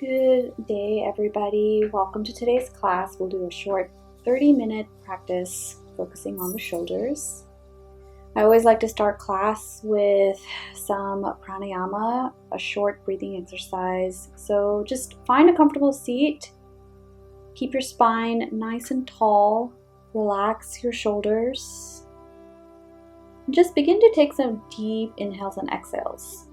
Good day, everybody. Welcome to today's class. We'll do a short 30-minute practice focusing on the shoulders. I always like to start class with some pranayama, a short breathing exercise. So just find a comfortable seat. Keep your spine nice and tall. Relax your shoulders. Just begin to take some deep inhales and exhales.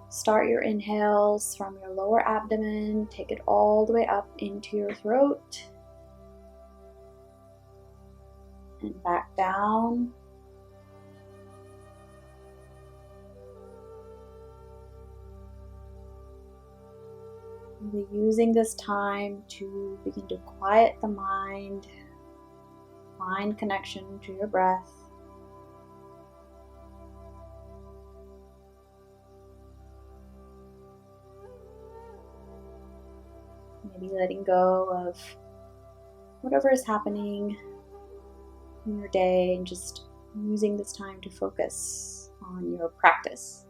Start your inhales from your lower abdomen, take it all the way up into your throat and back down. Really using this time to begin to quiet the mind, find connection to your breath. Maybe letting go of whatever is happening in your day and just using this time to focus on your practice.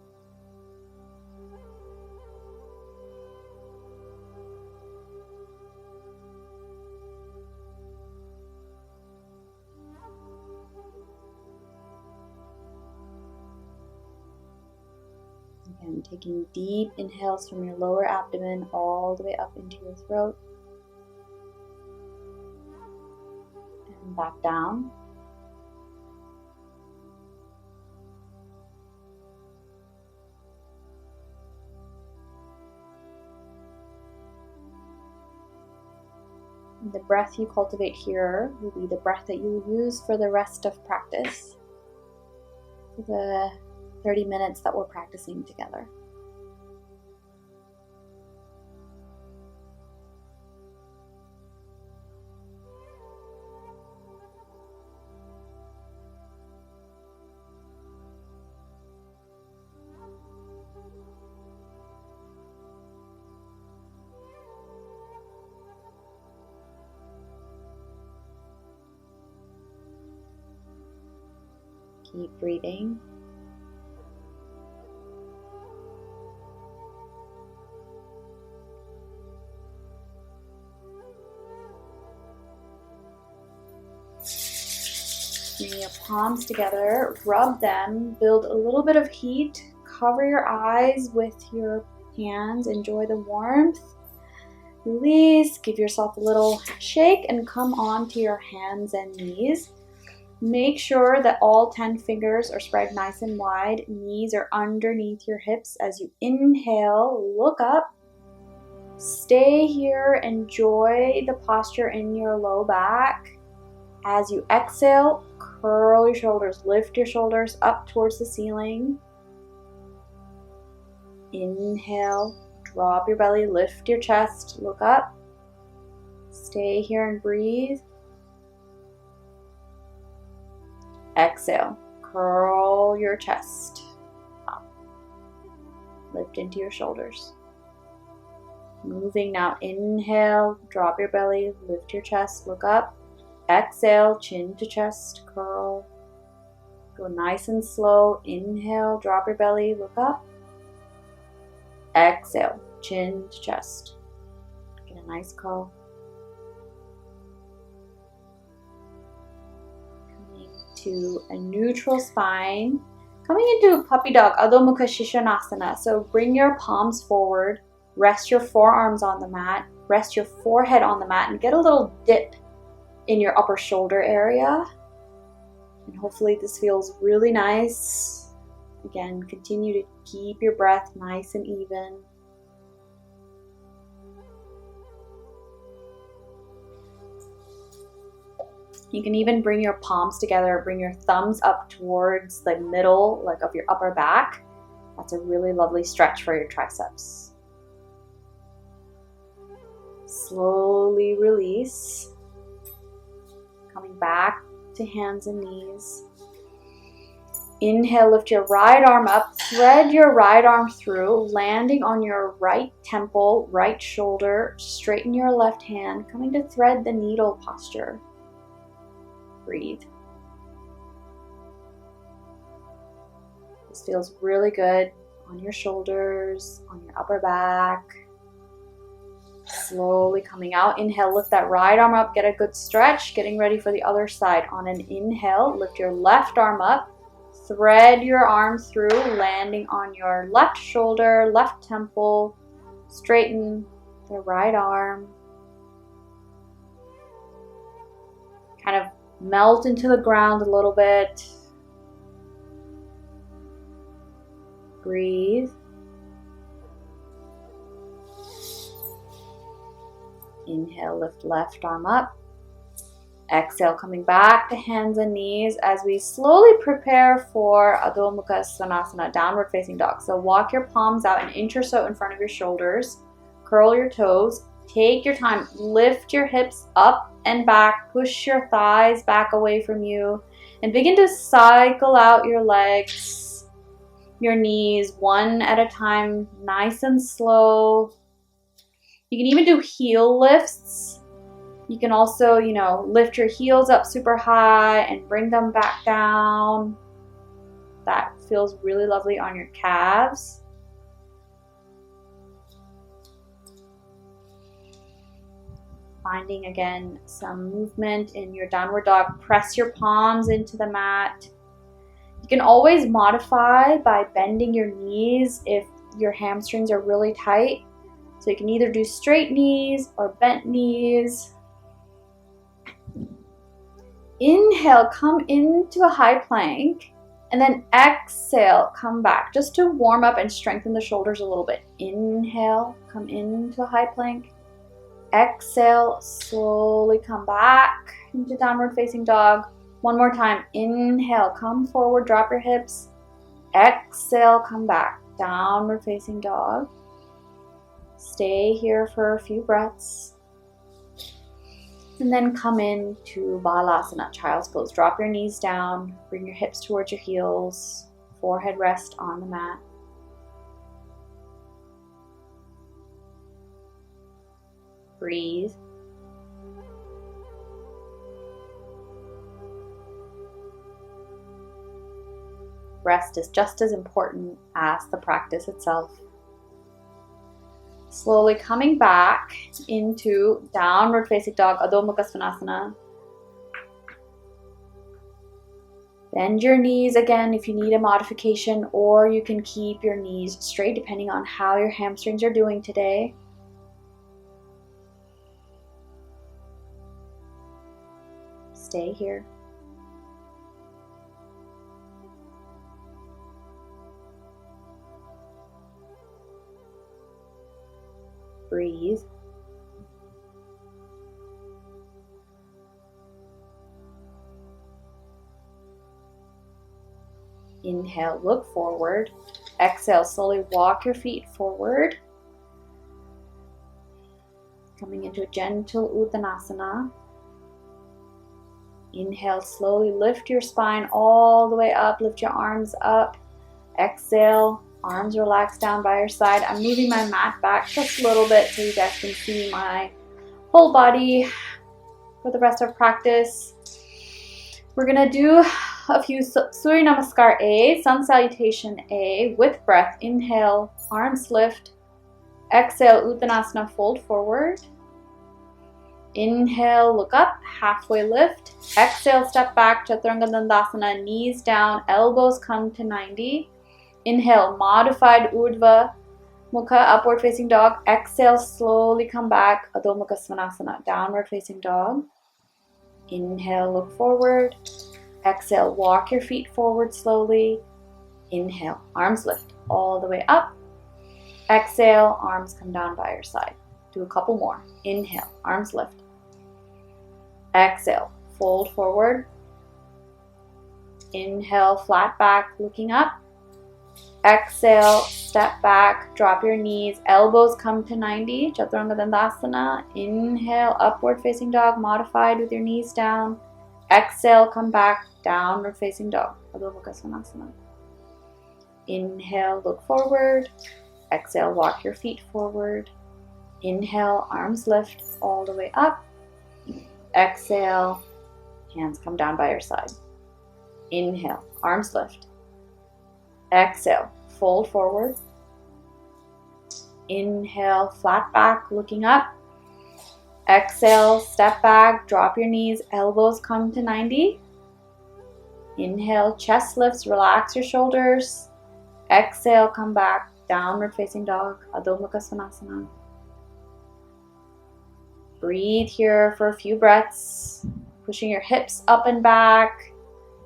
Again, taking deep inhales from your lower abdomen all the way up into your throat and back down. And the breath you cultivate here will be the breath that you will use for the rest of practice, for the 30 minutes that we're practicing together. Keep breathing. Bring your palms together, rub them, build a little bit of heat, cover your eyes with your hands, enjoy the warmth, release, give yourself a little shake and come onto your hands and knees. Make sure that all 10 fingers are spread nice and wide, knees are underneath your hips. As you inhale, look up, stay here, enjoy the posture in your low back. As you exhale, curl your shoulders, lift your shoulders up towards the ceiling. Inhale, drop your belly, lift your chest, look up. Stay here and breathe. Exhale, curl your chest up. Lift into your shoulders. Moving now, inhale, drop your belly, lift your chest, look up. Exhale, chin to chest, curl. Go nice and slow. Inhale, drop your belly, look up. Exhale, chin to chest. Get a nice curl. Coming to a neutral spine. Coming into puppy dog, Adho Mukha Shishanasana. So bring your palms forward, rest your forearms on the mat, rest your forehead on the mat, and get a little dip in your upper shoulder area. And hopefully this feels really nice. Again, continue to keep your breath nice and even. You can even bring your palms together, bring your thumbs up towards the middle, like of your upper back. That's a really lovely stretch for your triceps. Slowly release. Coming back to hands and knees. Inhale, lift your right arm up, thread your right arm through, landing on your right temple, right shoulder, straighten your left hand, coming to thread the needle posture. Breathe. This feels really good on your shoulders, on your upper back. Slowly coming out. Inhale, lift that right arm up, get a good stretch, getting ready for the other side. On an inhale, lift your left arm up, thread your arm through, landing on your left shoulder, left temple. Straighten the right arm. Kind of melt into the ground a little bit. Breathe. Inhale, lift left arm up. Exhale, coming back to hands and knees as we slowly prepare for Adho Mukha Svanasana, downward facing dog. So walk your palms out an inch or so in front of your shoulders. Curl your toes. Take your time. Lift your hips up and back. Push your thighs back away from you. And begin to cycle out your legs, your knees, one at a time, nice and slow. You can even do heel lifts. You can also, lift your heels up super high and bring them back down. That feels really lovely on your calves. Finding again some movement in your downward dog. Press your palms into the mat. You can always modify by bending your knees if your hamstrings are really tight. So you can either do straight knees or bent knees. Inhale, come into a high plank, and then exhale, come back just to warm up and strengthen the shoulders a little bit. Inhale, come into a high plank. Exhale, slowly come back into downward facing dog. One more time. Inhale, come forward, drop your hips. Exhale, come back, downward facing dog. Stay here for a few breaths. And then come into Balasana, child's pose. Drop your knees down, bring your hips towards your heels, forehead rest on the mat. Breathe. Rest is just as important as the practice itself. Slowly coming back into downward facing dog, Adho Mukha Svanasana. Bend your knees again if you need a modification, or you can keep your knees straight depending on how your hamstrings are doing today. Stay here. Breathe. Inhale, look forward. Exhale, slowly walk your feet forward. Coming into a gentle Uttanasana. Inhale, slowly lift your spine all the way up. Lift your arms up. Exhale, arms relax down by your side. I'm moving my mat back just a little bit so you guys can see my whole body for the rest of practice. We're going to do a few Surya Namaskar A, Sun Salutation A with breath. Inhale, arms lift. Exhale, Uttanasana, fold forward. Inhale, look up, halfway lift. Exhale, step back, Chaturanga Dandasana, knees down, elbows come to 90. Inhale, modified Urdhva Mukha, upward facing dog. Exhale, slowly come back, Adho Mukha Svanasana, downward facing dog. Inhale, look forward. Exhale, walk your feet forward slowly. Inhale, arms lift all the way up. Exhale, arms come down by your side. Do a couple more. Inhale, arms lift. Exhale, fold forward. Inhale, flat back, looking up. Exhale, step back, drop your knees, elbows come to 90, Chaturanga Dandasana. Inhale, upward facing dog, modified with your knees down. Exhale, come back, downward facing dog, Adho Mukha Svanasana. Inhale, look forward. Exhale, walk your feet forward. Inhale, arms lift all the way up. Exhale, hands come down by your side. Inhale, arms lift. Exhale, fold forward. Inhale, flat back, looking up. Exhale, step back, drop your knees, elbows come to 90. Inhale, chest lifts, relax your shoulders. Exhale, come back, downward facing dog, Adho Mukha Svanasana. Breathe here for a few breaths, pushing your hips up and back,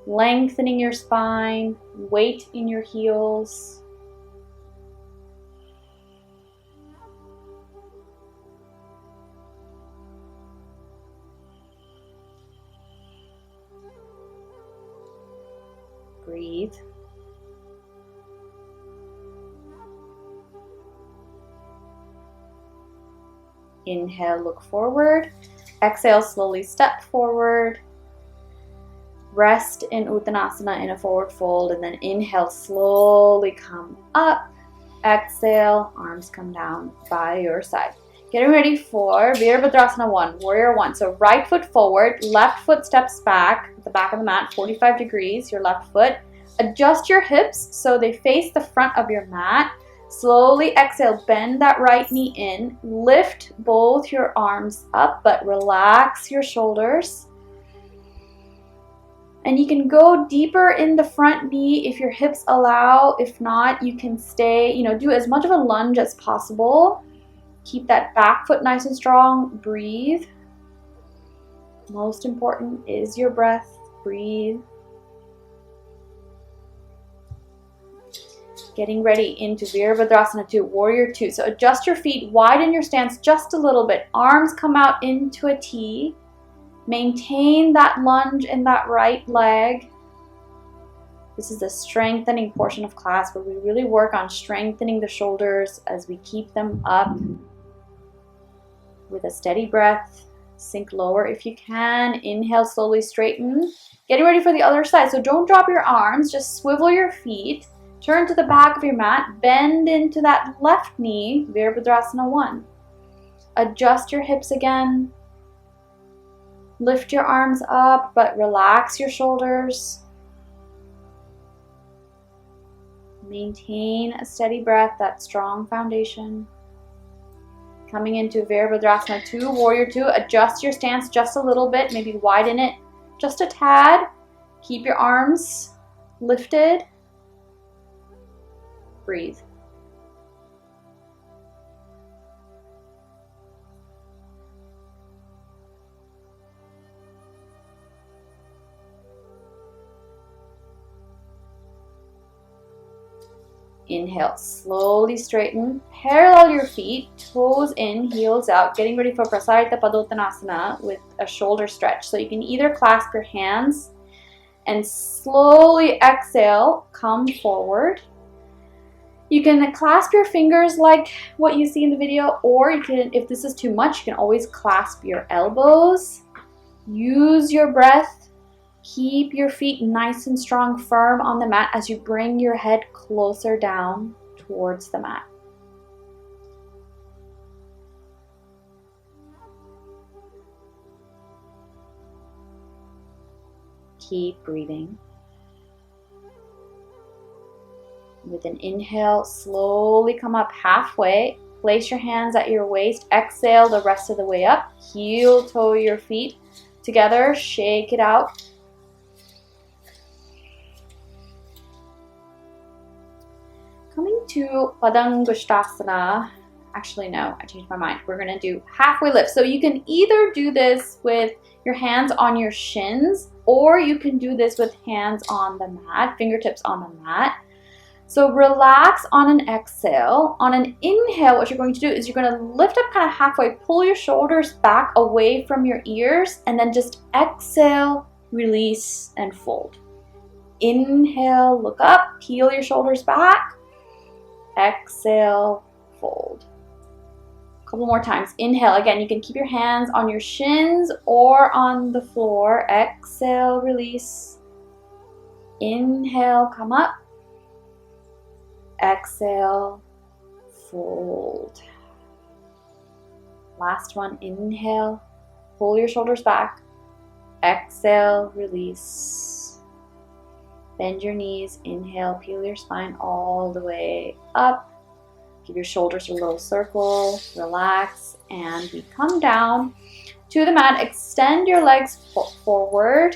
lengthening your spine, weight in your heels. Breathe. Inhale, look forward. Exhale, slowly step forward. Rest in Uttanasana in a forward fold, and then inhale, slowly come up. Exhale, arms come down by your side. Getting ready for Veerabhadrasana One Warrior One. So right foot forward, left foot steps back at the back of the mat, 45 degrees, your left foot. Adjust your hips so they face the front of your mat. Slowly exhale, bend that right knee in. Lift both your arms up, but relax your shoulders. And you can go deeper in the front knee if your hips allow. If not, you can stay, do as much of a lunge as possible. Keep that back foot nice and strong. Breathe. Most important is your breath. Breathe. Getting ready into Birabhadrasana Two Warrior Two. So adjust your feet, widen your stance just a little bit. Arms come out into a T. Maintain that lunge in that right leg. This is the strengthening portion of class where we really work on strengthening the shoulders as we keep them up. With a steady breath, sink lower if you can. Inhale, slowly straighten. Getting ready for the other side. So don't drop your arms, just swivel your feet. Turn to the back of your mat, bend into that left knee, Virabhadrasana One. Adjust your hips again. Lift your arms up, but relax your shoulders. Maintain a steady breath, that strong foundation. Coming into Virabhadrasana Two Warrior Two, adjust your stance just a little bit, maybe widen it just a tad. Keep your arms lifted. Breathe. Inhale, slowly straighten, parallel your feet, toes in, heels out, getting ready for Prasarita Padottanasana with a shoulder stretch. So you can either clasp your hands and slowly exhale, come forward. You can clasp your fingers like what you see in the video, or you can, if this is too much, you can always clasp your elbows. Use your breath. Keep your feet nice and strong, firm on the mat as you bring your head closer down towards the mat. Keep breathing. With an inhale, slowly come up halfway. Place your hands at your waist. Exhale the rest of the way up. Heel toe your feet together. Shake it out. Coming to Padangusthasana. Actually, no, I changed my mind. We're going to do halfway lift. So you can either do this with your hands on your shins, or you can do this with hands on the mat, fingertips on the mat. So relax on an exhale. On an inhale, what you're going to do is you're going to lift up kind of halfway, pull your shoulders back away from your ears, and then just exhale, release, and fold. Inhale, look up, peel your shoulders back. Exhale, fold. A couple more times. Inhale, again, you can keep your hands on your shins or on the floor. Exhale, release. Inhale, come up. Exhale, fold. Last one, inhale, pull your shoulders back. Exhale, release. Bend your knees, inhale, peel your spine all the way up. Give your shoulders a little circle, relax, and we come down to the mat. Extend your legs forward.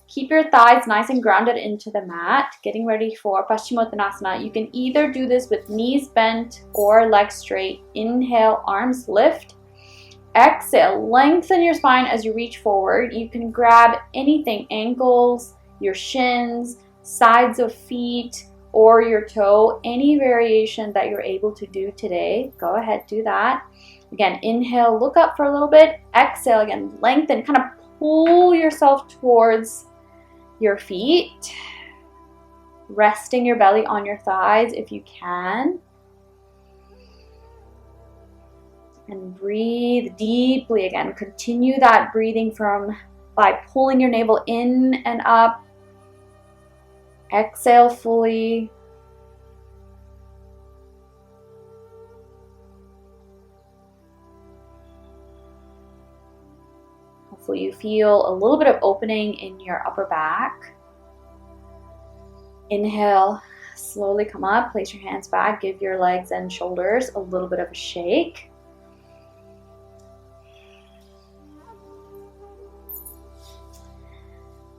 Keep your thighs nice and grounded into the mat. Getting ready for Paschimottanasana. You can either do this with knees bent or legs straight. Inhale, arms lift. Exhale, lengthen your spine as you reach forward. You can grab anything, ankles, your shins, sides of feet, or your toe, any variation that you're able to do today. Go ahead, do that. Again, inhale, look up for a little bit. Exhale, again, lengthen, kind of pull yourself towards your feet. Resting your belly on your thighs if you can. And breathe deeply again. Continue that breathing by pulling your navel in and up. Exhale fully. Hopefully you feel a little bit of opening in your upper back. Inhale, slowly come up, place your hands back, give your legs and shoulders a little bit of a shake.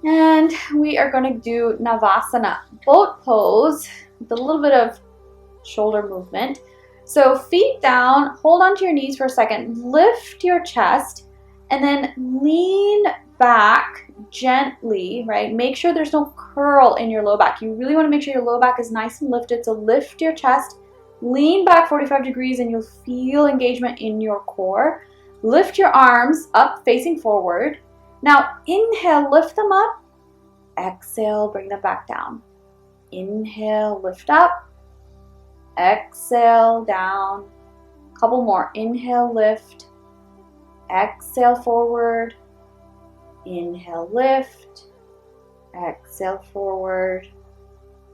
And we are going to do Navasana, boat pose with a little bit of shoulder movement. So feet down, hold onto your knees for a second, lift your chest, and then lean back gently, right? Make sure there's no curl in your low back. You really want to make sure your low back is nice and lifted. So lift your chest, lean back 45 degrees, and you'll feel engagement in your core. Lift your arms up, facing forward. Now inhale, lift them up. Exhale, bring them back down. Inhale, lift up. Exhale, down. Couple more. Inhale, lift. Exhale, forward. Inhale, lift. Exhale, forward.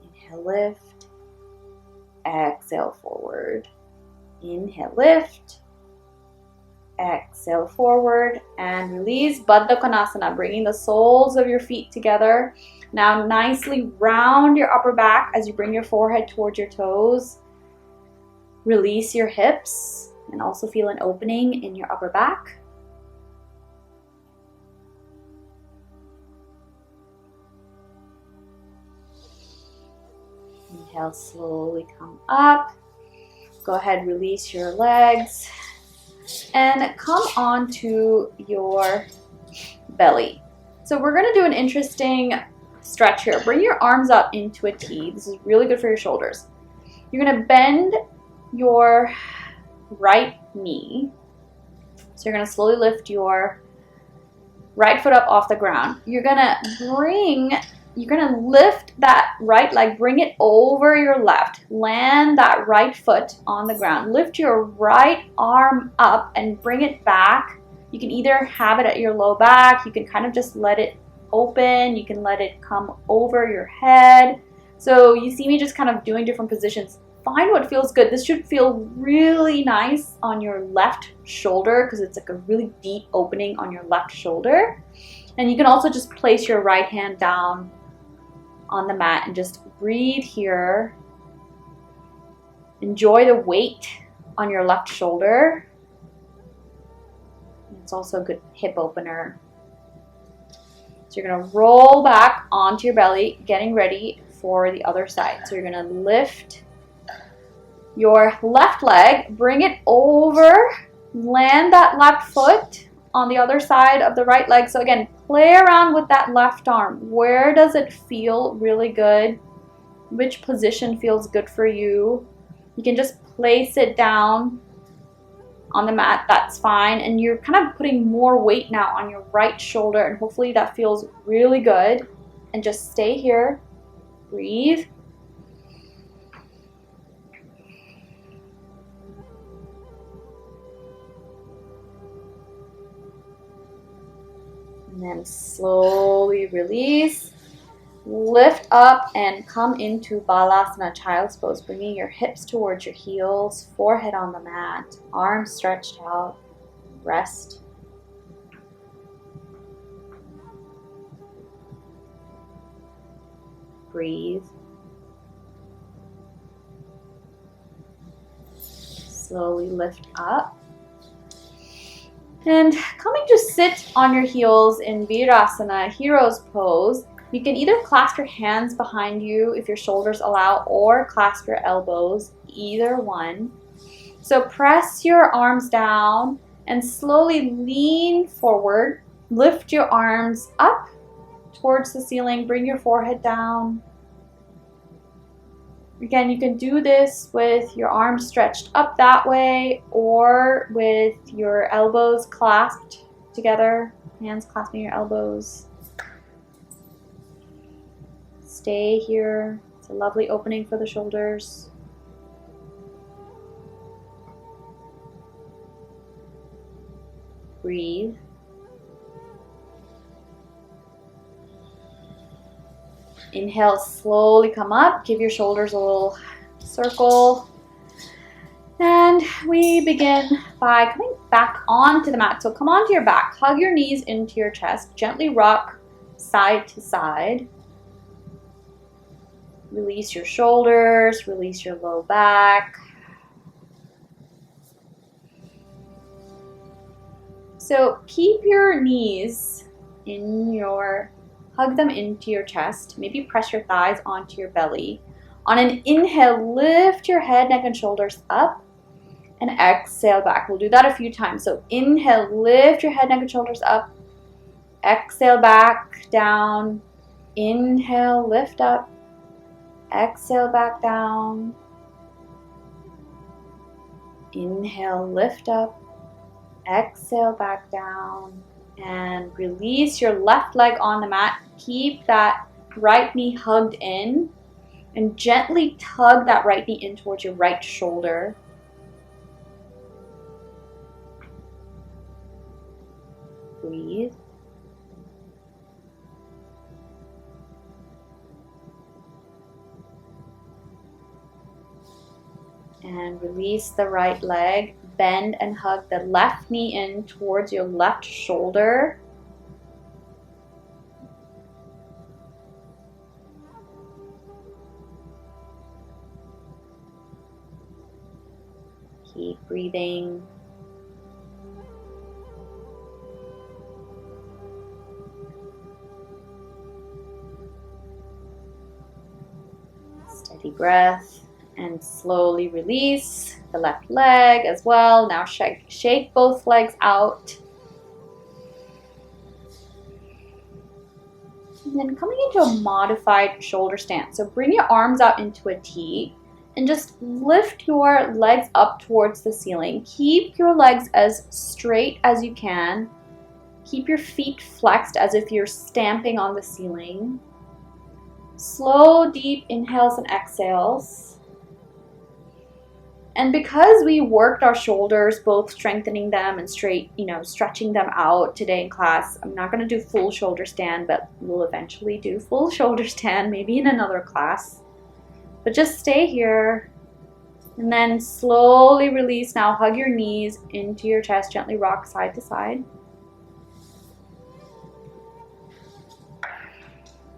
Inhale, lift. Exhale, forward. Inhale, lift. Exhale, forward, and release. Baddha Konasana, bringing the soles of your feet together. Now nicely round your upper back as you bring your forehead towards your toes. Release your hips and also feel an opening in your upper back. Inhale, slowly come up. Go ahead, release your legs. And come onto your belly. So we're going to do an interesting stretch here. Bring your arms up into a T. This is really good for your shoulders. You're going to bend your right knee. So you're going to slowly lift your right foot up off the ground. You're going to lift that right leg, bring it over your left. Land that right foot on the ground. Lift your right arm up and bring it back. You can either have it at your low back. You can kind of just let it open. You can let it come over your head. So you see me just kind of doing different positions. Find what feels good. This should feel really nice on your left shoulder because it's like a really deep opening on your left shoulder. And you can also just place your right hand down on the mat and just breathe here. Enjoy the weight on your left shoulder. It's also a good hip opener. So you're going to roll back onto your belly, getting ready for the other side. So you're going to lift your left leg, bring it over, land that left foot on the other side of the right leg. So again, play around with that left arm. Where does it feel really good? Which position feels good for you? You can just place it down on the mat, that's fine. And you're kind of putting more weight now on your right shoulder, and hopefully that feels really good. And just stay here, breathe. And then slowly release, lift up and come into Balasana, Child's Pose, bringing your hips towards your heels, forehead on the mat, arms stretched out, rest. Breathe. Slowly lift up. And coming to sit on your heels in Virasana, Hero's Pose. You can either clasp your hands behind you if your shoulders allow, or clasp your elbows, either one. So press your arms down and slowly lean forward. Lift your arms up towards the ceiling. Bring your forehead down. Again, you can do this with your arms stretched up that way or with your elbows clasped together, hands clasping your elbows. Stay here. It's a lovely opening for the shoulders. Breathe. Inhale, slowly come up. Give your shoulders a little circle. And we begin by coming back onto the mat. So come onto your back. Hug your knees into your chest. Gently rock side to side. Release your shoulders. Release your low back. So keep your knees in your hug them into your chest. Maybe press your thighs onto your belly. On an inhale, lift your head, neck, and shoulders up. And exhale back. We'll do that a few times. So inhale, lift your head, neck, and shoulders up. Exhale back, down. Inhale, lift up. Exhale back down. Inhale, lift up. Exhale back down. And release your left leg on the mat. Keep that right knee hugged in. And gently tug that right knee in towards your right shoulder. Breathe. And release the right leg. Bend and hug the left knee in towards your left shoulder. Keep breathing. Steady breath. And slowly release the left leg as well. Now shake both legs out. And then coming into a modified shoulder stance. So bring your arms out into a T and just lift your legs up towards the ceiling. Keep your legs as straight as you can. Keep your feet flexed as if you're stamping on the ceiling. Slow, deep inhales and exhales. And because we worked our shoulders, both strengthening them and stretching them out today in class, I'm not going to do full shoulder stand, but we'll eventually do full shoulder stand, maybe in another class. But just stay here and then slowly release. Now hug your knees into your chest, gently rock side to side.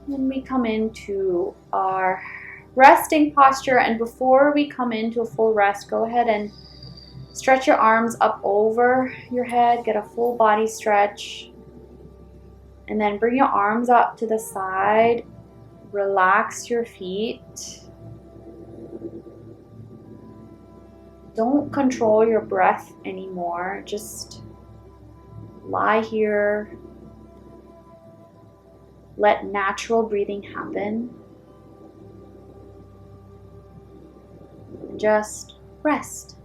Then we come into our resting posture, and before we come into a full rest, go ahead and stretch your arms up over your head, get a full body stretch, and then bring your arms up to the side, relax your feet. Don't control your breath anymore, just lie here, let natural breathing happen. Just rest.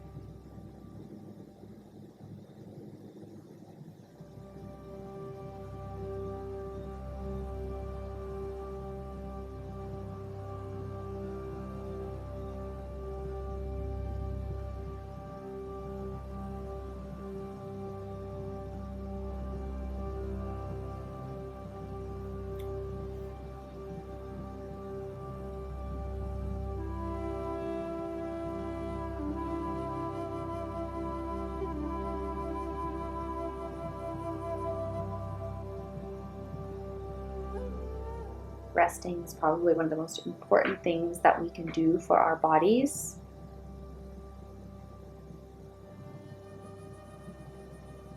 resting is probably one of the most important things that we can do for our bodies.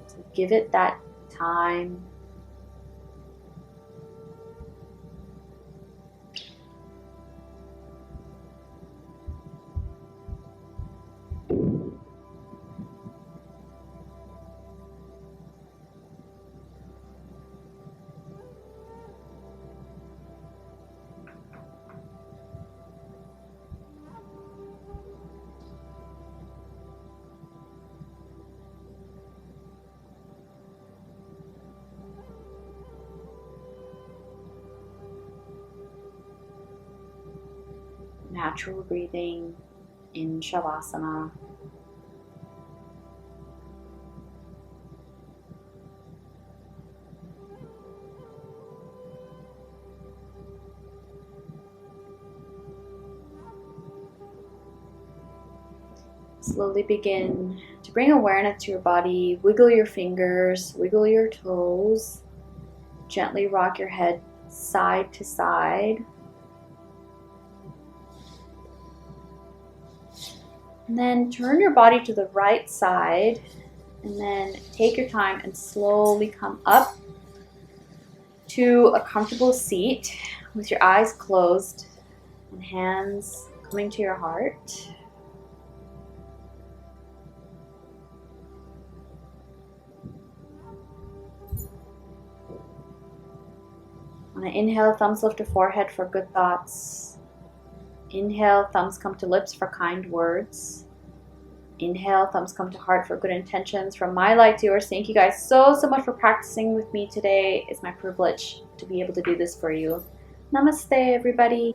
So give it that time. Natural breathing in Shavasana. Slowly begin to bring awareness to your body. Wiggle your fingers, wiggle your toes. Gently rock your head side to side. And then turn your body to the right side, and then take your time and slowly come up to a comfortable seat with your eyes closed and hands coming to your heart. On an inhale, thumbs lift to forehead for good thoughts. Inhale, thumbs come to lips for kind words. Inhale, thumbs come to heart for good intentions. From my light to yours, thank you guys so much for practicing with me today. It's my privilege to be able to do this for you. Namaste, everybody.